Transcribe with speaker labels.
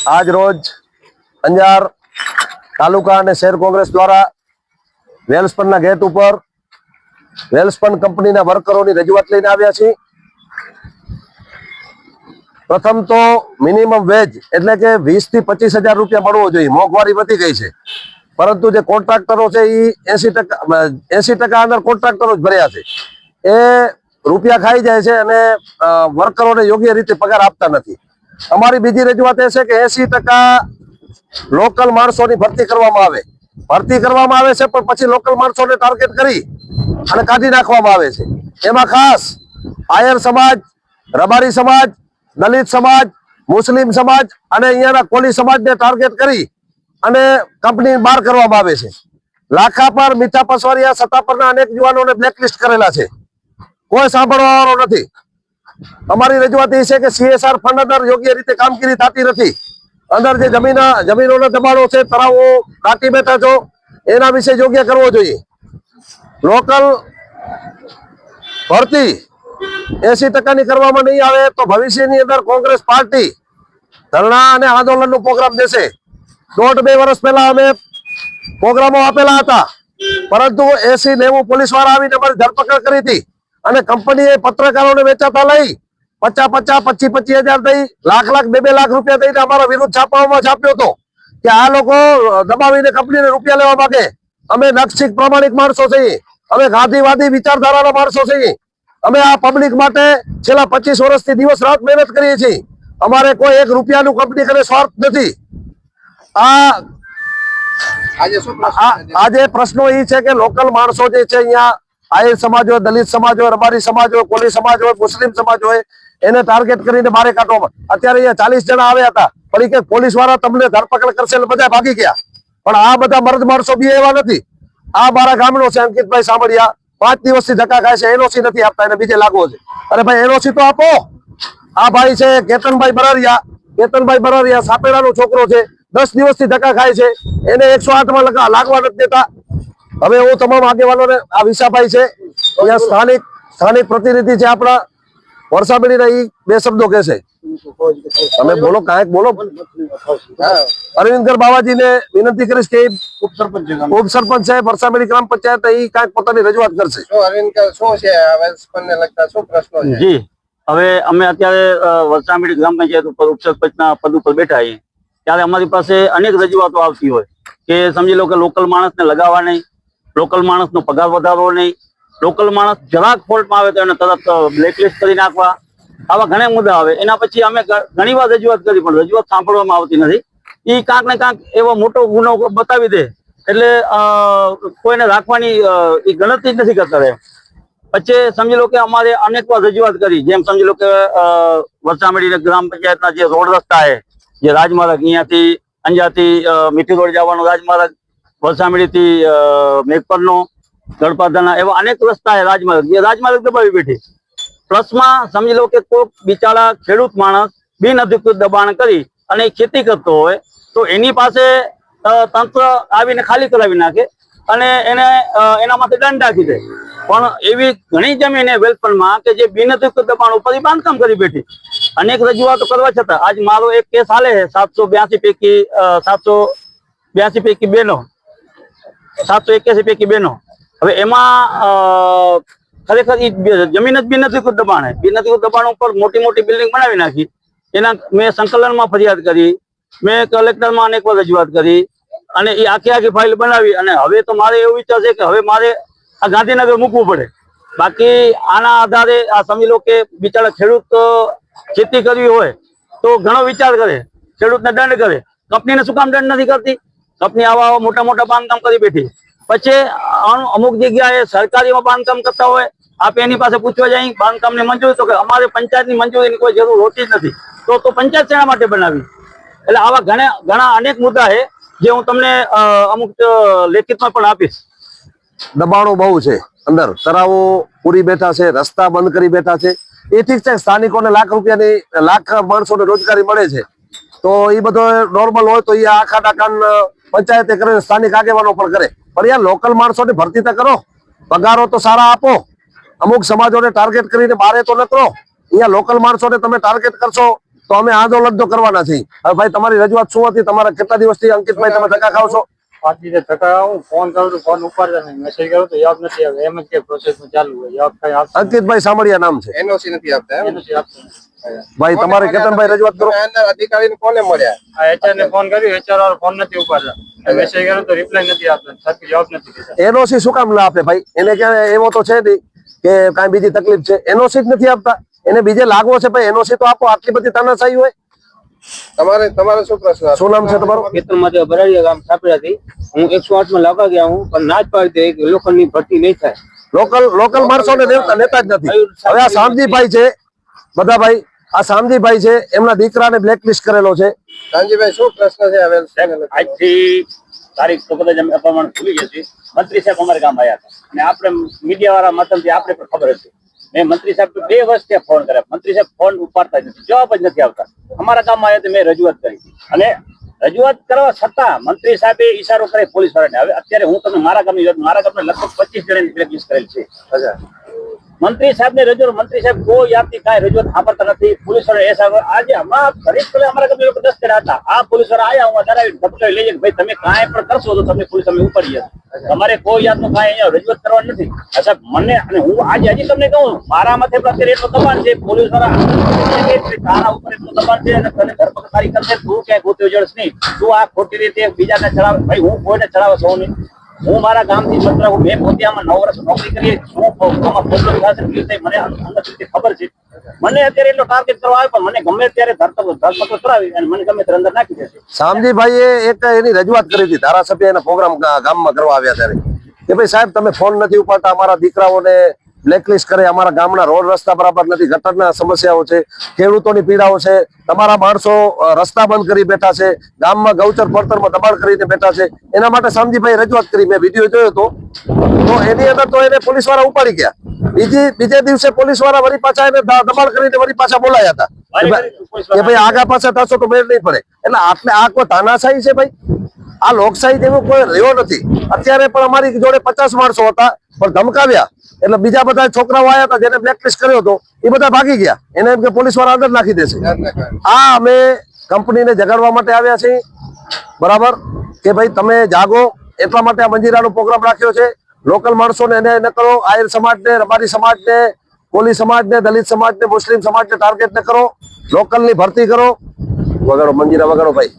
Speaker 1: આજ રોજ અંજાર તાલુકા અને શહેર કોંગ્રેસ દ્વારા વેલસ્પનના ગેટ ઉપર વેલસ્પન કંપનીના વર્કરોની રજૂઆત લઈને આવ્યા છીએ। પ્રથમ તો મિનિમમ વેજ એટલે કે 20 થી 25,000 રૂપિયા મળવો જોઈએ। મોંઘવારી વધી ગઈ છે, પરંતુ જે કોન્ટ્રાક્ટરો છે એ 80% અંદર કોન્ટ્રાક્ટરો જ ભર્યા છે। એ રૂપિયા ખાઈ જાય છે અને વર્કરોને યોગ્ય રીતે પગાર આપતા નથી। અમારી બીજી રજૂઆત એ છે કે 80% લોકલ માણસોની ભરતી કરવામાં આવે છે, પણ પછી લોકલ માણસોને ટાર્ગેટ કરી અને કાઢી નાખવામાં આવે છે। એમાં ખાસ આયર સમાજ, રબારી સમાજ, દલિત સમાજ, મુસ્લિમ સમાજ અને અહીંયાના કોલી સમાજને ટાર્ગેટ કરી અને કંપની બહાર કરવામાં આવે છે। લાખા પર, મીઠા પસવારિયા, સત્તાપરના અનેક યુવાનોને બ્લેકલિસ્ટ કરેલા છે, કોઈ સાંભળવા વાળો નથી। અમારી રજૂઆત એ છે કે CSR ફંડ અંદર યોગ્ય રીતે કામગીરી થતી નથી। અંદર જે જમીનોના દબાણો છે, તળાવો કાઢી બેઠા છો, એના વિશે યોગ્ય કરવો જોઈએ। લોકલ ભરતી 80% કરવામાં નહીં આવે તો ભવિષ્યની અંદર કોંગ્રેસ પાર્ટી ધરણા અને આંદોલનનો પ્રોગ્રામ દેશે। 1.5-2 વર્ષ પહેલા અમે પ્રોગ્રામો આપેલા હતા, પરંતુ 80-90 પોલીસ વાળા આવીને અમારી ધરપકડ કરી હતી અને કંપનીએ પત્રકારોને વેચાતા લઈ 50,000-25,000 દઈ લાખ 2 લાખ રૂપિયા દઈને અમારા વિરુદ્ધ છાપાઓમાં છાપ્યો હતો કે આ લોકો દબાવીને કંપનીને રૂપિયા લેવા માંગે। અમે નક્ષિક પ્રામાણિક માણસો છીએ, અમે ગાંધીવાદી વિચારધારાના માણસો છીએ। અમે આ પબ્લિક માટે છેલ્લા 25 વર્ષથી દિવસ રાત મહેનત કરીએ છીએ। અમારે કોઈ 1 રૂપિયાનું કંપની કરે સ્વાર્થ નથી। આજે પ્રશ્નો એ છે કે લોકલ માણસો જે છે અહીંયા આયર સમાજ હોય, દલિત સમાજ હોય, રબારી સમાજ હોય, કોલી સમાજ હોય, મુસ્લિમ સમાજ હોય, એને ટાર્ગેટ કરીને બારે કાઢવામાં। અત્યારે અહીંયા 40 જણા આવ્યા હતા, પણ કે પોલીસ વાળા તમને ધરપકડ કરશે એટલે બધા ભાગી ગયા, પણ આ બધા મર્દ માણસો બી એવા નથી। આ મારા ગામનો છે અંકિતભાઈ સાંભળિયા, 5 દિવસથી ધક્કા ખાય છે, NOC નથી આપતા, એને બીજે લાગવો છે। અરે ભાઈ NOC તો આપો। આ ભાઈ છે કેતનભાઈ બરારિયા સાપેડાનો છોકરો છે, 10 દિવસથી ધક્કા ખાય છે, એને 108 માં લાગવા નથી દેતા। હવે હું તમામ આગેવાનોને, આ વિશાભાઈ છે અહીંયા સ્થાનિક પ્રતિનિધિ છે આપણા વરસાબેડીના, એ 2 શબ્દો કહેશે। તમે બોલો, કાંઈક બોલો। અરવિંદકર બાવાજીને વિનંતી કરીશ કે ઉપસરપંચ છે વરસાબેડી ગ્રામ પંચાયત, એ કાંઈક પોતાની રજૂઆત કરશે।
Speaker 2: જી, હવે અમે અત્યારે વરસાબેડી ગ્રામ પંચાયત ઉપર ઉપસરપંચના પદ ઉપર બેઠા છીએ, ત્યારે અમારી પાસે અનેક રજૂઆતો આવતી હોય કે સમજી લો કે લોકલ માણસને લગાવવા નહીં, લોકલ માણસનો પગાર વધારવો નહીં, લોકલ માણસ જરાક ફોલ્ટમાં આવે તો એને તરત બ્લેકલિસ્ટ કરી નાખવા, આવા ઘણા મુદ્દા આવે। એના પછી અમે ઘણી વાર રજૂઆત કરી, પણ રજૂઆત સાંભળવામાં આવતી નથી। એ કાંક ને કાંક એવો મોટો ગુનો બતાવી દે એટલે કોઈને રાખવાની એ ગણતરી જ નથી કરતા રહે। પછી સમજી લો કે અમારે અનેક વાર રજૂઆત કરી, જેમ સમજી લો કે વરસામેડી ગ્રામ પંચાયતના જે રોડ રસ્તા છે, જે રાજમાર્ગ અહીંયાથી અંજારથી મીઠી રોડ જવાનો રાજમાર્ગ, વરસામેડીથી મેઘપરનો, ગળપાદાના, એવા અનેક રસ્તા છે રાજમાર્ગ, જે રાજમાર્ગ દબાવી બેઠી। પ્લસમાં સમજી લો કે કોઈ બિચારા ખેડૂત માણસ બિનઅધિકૃત દબાણ કરી અને ખેતી કરતો હોય તો એની પાસે તંત્ર આવીને ખાલી કરાવી નાખે અને એને એના માટે દંડ નાખી દે। પણ એવી ઘણી જમીન વેલપનમાં કે જે બિનઅધિકૃત દબાણ ઉપર બાંધકામ કરી બેઠી। અનેક રજૂઆતો કરવા છતાં આજ મારો એક કેસ હાલે છે 782 પૈકી 2 નો, 781 પૈકી 2 નો। હવે એમાં ખરેખર જમીન જ બિનઅધિકૃત દબાણ છે। બિનઅધિકૃત દબાણ ઉપર મોટી બિલ્ડિંગ બનાવી નાખી। એના મેં સંકલનમાં ફરિયાદ કરી, મેં કલેક્ટરમાં અનેક વાર રજૂઆત કરી અને એ આખી ફાઇલ બનાવી। અને હવે તો મારે એવું વિચાર છે કે હવે મારે આ ગાંધીનગર મૂકવું પડે। બાકી આના આધારે આ સમજી લો કે બિચારા ખેડૂત ખેતી કરવી હોય તો ઘણો વિચાર કરે, ખેડૂતને દંડ કરે। કંપનીને શું કામ દંડ નથી કરતી? કંપની આવા મોટા બાંધકામ કરી બેઠી। પછી અમુક જગ્યાએ સરકારીમાં બાંધકામ કરતા હોય, આપણે એની પાસે પૂછવા જાય બાંધકામની મંજૂરી, તો કે અમારે પંચાયતની મંજૂરીની કોઈ જરૂર હોતી જ નથી, તો પંચાયત શેના માટે બનાવી? એટલે આવા ઘણા અનેક મુદ્દા છે જે હું તમને અમુક લેખિતમાં પણ આપીશ।
Speaker 1: દબાણો બહુ છે, અંદર તળાવો પૂરી બેઠા છે, રસ્તા બંધ કરી બેઠા છે। એ ઠીક છે, સ્થાનિકોને લાખ માણસોને રોજગારી મળે છે, તો એ બધો નોર્મલ હોય તો એ આખા ડાકાન પંચાયતે કરે, સ્થાનિક આગેવાનો પણ કરે, પણ યાર લોકલ માણસોની ભરતી તો કરો, પગારો તો સારા આપો। અમુક સમાજોને ટાર્ગેટ કરીને બારે તો ન કરો। અહીંયા લોકલ માણસોને તમે ટાર્ગેટ કરશો તો અમે આંદોલન તો કરવાના છીએ. હવે ભાઈ તમારી રજૂઆત શું હતી? તમારા કેટલા દિવસથી અંકિતભાઈ તમે ધક્કા ખાવ છો?
Speaker 3: 5 દિવસે ધક્કા આવું, ફોન કરું તો ફોન ઉપાડતા નહીં, મેસેજ કરું તો જવાબ નથી આવે. એમ જ કે પ્રોસેસમાં ચાલુ હોય, જવાબ કઈ આપતા
Speaker 1: અંકિતભાઈ સામળિયા નામ છે.
Speaker 4: એનઓસી નથી આપતા એમ?
Speaker 3: નથી આપતા.
Speaker 1: ભાઈ તમારે કેતનભાઈ રજૂઆત કરો.
Speaker 4: તમે અંદર અધિકારીને કોને મળ્યા?
Speaker 3: આ HR ને ફોન કર્યો, HR વાળો ફોન નથી ઉપાડતા, મેસેજ કર્યો તો રિપ્લાય નથી આપતા, સરખી જવાબ નથી દેતા.
Speaker 1: એનઓસી શું કામ ના આપે ભાઈ? એને ક્યાં એવો તો છે નહીં કે કાંઈ બીજી તકલીફ છે? એનઓસી જ નથી આપતા. એને બીજે લાગવો છે ભાઈ, એનઓસી તો આપો. આટલી બધી તાનાશાહી હોય?
Speaker 4: તમારે શું પ્રશ્ન હતો?
Speaker 1: શું નામ છે તમારું?
Speaker 5: ખેતરમાંથી બરાડિયા ગામ છાપરાથી હું 108 માં લાવવા ગયા હું, પણ ના જ પાડી દે કે લોકોની ભરતી નહીં થાય.
Speaker 1: લોકલ માણસોને લેતા જ નથી. હવે આ શામજીભાઈ છે, બધા ભાઈ આ શામજીભાઈ છે, એમના દીકરાને બ્લેકલિસ્ટ કરેલો છે.
Speaker 4: કાનજીભાઈ શું પ્રશ્ન છે? હવે
Speaker 2: આજથી તારીખ તો કદાચ અમે અપમાન ભૂલી જશે. મંત્રી સાહેબ અમારા ગામ આવ્યા હતા અને આપણે મીડિયા વાળા માધ્યમથી આપણે પણ ખબર હતી. મેં મંત્રી સાહેબ 2 વર્ષથી ફોન કર્યા, મંત્રી સાહેબ ફોન ઉપાડતા જ નથી, જવાબ જ નથી આવતા. અમારા ગામમાં આવ્યા તો મેં રજૂઆત કરી હતી અને રજૂઆત કરવા છતાં મંત્રી સાહેબે ઈશારો કરે પોલીસ વાળાને. હવે અત્યારે હું તમને મારા ગામની લગભગ 25 જણાની બ્લેકલિસ્ટ કરેલ છે. મંત્રી સાહેબ ને રજૂઆત, મંત્રી સાહેબ કોઈ જાતની કાંઈ રજૂઆત સાંભળતા નથી. પોલીસ વાળા એ સાહેબ આજે હમણાં ઘડીક પહેલા અમારા ગામના લોકો 10 જણા હતા. આ પોલીસ વાળા આયા, હું ડરાવી ધમકાવી લઈ જાય કે ભાઈ તમે કાંઈ પણ કરશો તો તમને પોલીસ અમે ઉપાડી જશે, તમારે કોઈ જાતનું કાંઈ અહીંયા રજૂઆત કરવાની નથી. સાહેબ મને, અને હું આજે હજી તમને કહું, મારા માથે પણ અત્યારે એટલો દબાણ છે પોલીસ વાળા, તારા ઉપર એટલું દબાણ છે અને તને ધરપકડ કરશે, તું ક્યાંય ગોતી જડશ નહીં, તું આ ખોટી રીતે બીજાને ચડાવે. ભાઈ હું કોઈને ચડાવે સૌ નહીં. હું મારા ગામથી પત્ર, મેં પોતે આમાં 9 વર્ષ નોકરી કરી, શું પ્રોબ્લેમ થશે મને અંગત રીતે ખબર છે. મને અત્યારે એટલો ટાર્ગેટ કરવા આવે, પણ મને ગમે ત્યારે ધરપકડ કરાવી અને મને ગમે ત્યારે અંદર નાખી દેશે.
Speaker 1: શામજીભાઈએ એક એની રજૂઆત કરી હતી, ધારાસભ્ય એના પ્રોગ્રામ ગામમાં કરવા આવ્યા ત્યારે, કે ભાઈ સાહેબ તમે ફોન નથી ઉપાડતા, અમારા દીકરાઓને બ્લેકલિસ્ટ કરે, અમારા ગામના રોડ રસ્તા બરાબર નથી, ગટરના સમસ્યાઓ છે, ખેડૂતોની પીડાઓ છે, તમારા માણસો રસ્તા બંધ કરી બેઠા છે, ગામમાં ગૌચર પડતરમાં દબાણ કરીને બેઠા છે. એના માટે શામજીભાઈ રજૂઆત કરી, મેં વિડીયો જોયો હતો. તો એની અંદર તો એને પોલીસ વાળા ઉપાડી ગયા. બીજે દિવસે પોલીસ વાળા વળી પાછા એને દબાણ કરીને વળી પાછા બોલાયા હતા કે ભાઈ આગા પાછા થશો તો મેળ નહીં પડે. એટલે આટલે આ કોઈ તાનાશાહી છે ભાઈ? આ લોકશાહી જેવું કોઈ રહ્યો નથી. અત્યારે પણ અમારી જોડે 50 માણસો હતા, પણ ધમકાવ્યા એટલે બીજા બધા છોકરાઓ આવ્યા હતા જેને બ્લેકલિસ્ટ કર્યો હતો, એ બધા ભાગી ગયા. એને એમ કે પોલીસ વાળા અંદર નાખી દેશે. આ અમે કંપનીને જગાડવા માટે આવ્યા છીએ, બરાબર, કે ભાઈ તમે જાગો. એટલા માટે આ મંજીરાનો પ્રોગ્રામ રાખ્યો છે. લોકલ માણસોને એને ન કરો, આયર સમાજને, રબારી સમાજને, કોલી સમાજને, દલિત સમાજને, મુસ્લિમ સમાજને ટાર્ગેટ ન કરો, લોકલની ભરતી કરો. વગાડો મંજીરા, વગાડો ભાઈ.